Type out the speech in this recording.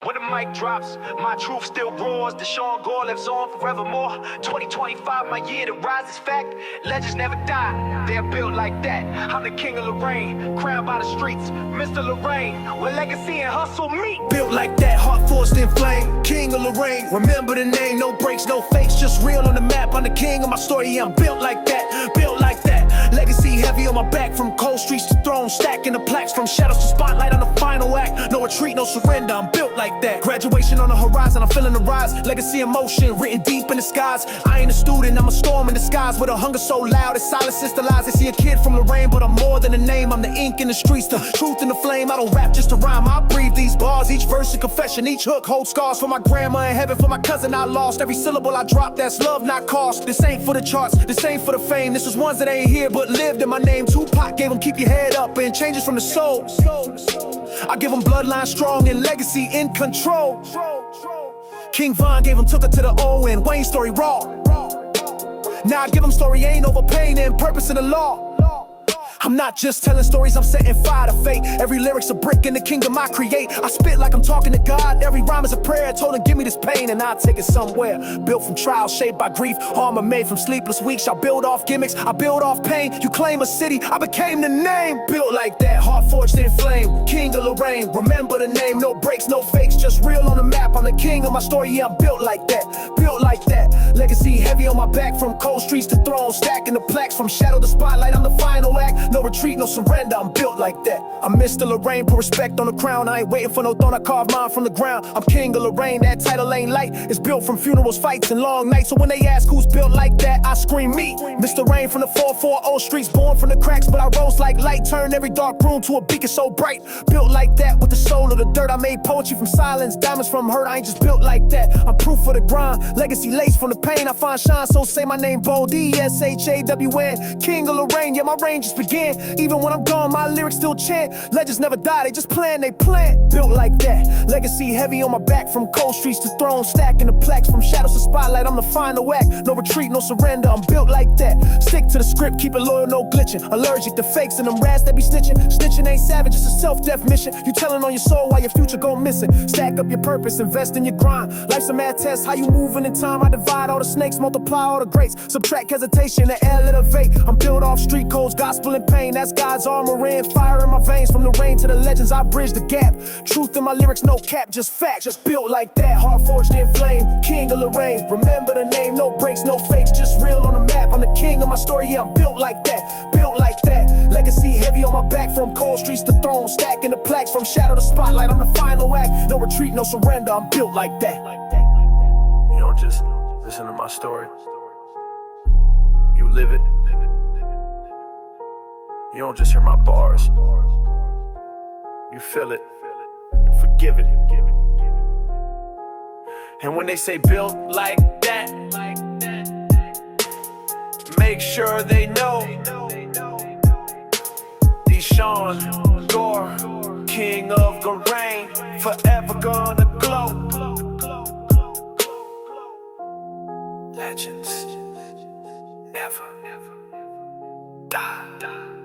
When the mic drops, my truth still roars. Deshaun Gore lives on forevermore. 2025, my year to rise is fact. Legends never die, they're built like that. I'm the king of Lorraine, crowned by the streets, Mr. Lorraine, where legacy and hustle meet. Built like that, heart forged in flame, king of Lorraine. Remember the name, no breaks, no fakes, just real on the map. I'm the king of my story, yeah, I'm built like that, built like that. Legacy heavy on my back, from cold streets to throne, stacking the plaques from shadows to spotlight on the final act. No retreat, no surrender, I'm built like that. Graduation on the horizon, I'm feeling the rise. Legacy in motion, written deep in the skies. I ain't a student, I'm a storm in the skies. With a hunger so loud, it silences the lies. They see a kid from Lorraine, but I'm more than a name. I'm the ink in the streets, the truth in the flame. I don't rap just to rhyme, I breathe these bars. Each verse a confession, each hook holds scars. For my grandma in heaven, for my cousin I lost. Every syllable I drop, that's love, not cost. This ain't for the charts, this ain't for the fame. This is ones that ain't here, but lived in my name. Tupac gave them keep your head up and changes from the soul. I give them bloodline strong and legacy in control. King Von gave them took her to the O and Wayne story raw. Now I give them story ain't over pain and purpose in the law. I'm not just telling stories, I'm setting fire to fate. Every lyric's a brick in the kingdom I create. I spit like I'm talking to God. Every rhyme is a prayer. I told him give me this pain and I'll take it somewhere. Built from trials, shaped by grief. Armor made from sleepless weeks. I build off gimmicks, I build off pain. You claim a city, I became the name. Built like that, heart forged in flame. King of Lorraine, remember the name. No breaks, no fakes, just real on the map. I'm the king of my story, yeah, I'm built like that. Built like that. Legacy heavy on my back, from cold streets to throne. Stacking the plaques from shadow to spotlight. I'm the final act. No retreat, no surrender, I'm built like that. I'm Mr. Lorraine, put respect on the crown. I ain't waiting for no throne, I carve mine from the ground. I'm king of Lorraine, that title ain't light. It's built from funerals, fights, and long nights. So when they ask who's built like that, I scream me. Mr. Rain from the 440 streets, born from the cracks, but I rose like light. Turned every dark room to a beacon so bright. Built like that with the soul of the dirt. I made poetry from silence, diamonds from hurt. I ain't just built like that, I'm proof of the grind. Legacy laced from the pain, I find shine, so say my name bold. D-S-H-A-W-N, king of Lorraine, yeah, my reign just began. Even when I'm gone, my lyrics still chant. Legends never die, they just plan, they plant. Built like that, legacy heavy on my back, from cold streets to throne. Stacking the plaques from shadows to spotlight. I'm the final act, no retreat, no surrender. I'm built like that, stick to the script, keep it loyal, no glitching. Allergic to fakes and them rats that be snitching. Snitching ain't savage, it's a self-definition. You telling on your soul while your future go missing. Stack up your purpose, invest in your grind. Life's a mad test, how you moving in time. I divide all the snakes, multiply all the greats. Subtract hesitation, and elevate. I'm built off street codes, gospel and pain. That's God's armor in, fire in my veins. From the rain to the legends, I bridge the gap. Truth in my lyrics, no cap, just facts. Just built like that, heart forged in flame. King of Lorraine, remember the name. No breaks, no fakes, just real on the map. I'm the king of my story, yeah, I'm built like that. Built like that, legacy heavy on my back, from cold streets to throne. Stacking the plaques from shadow to spotlight. I'm the final act, no retreat, no surrender. I'm built like that. You don't just listen to my story, you live it. You don't just hear my bars, you feel it, forgive it. And when they say built like that, make sure they know Deshaun Gore, king of Lorraine, forever gonna glow. Legends never die.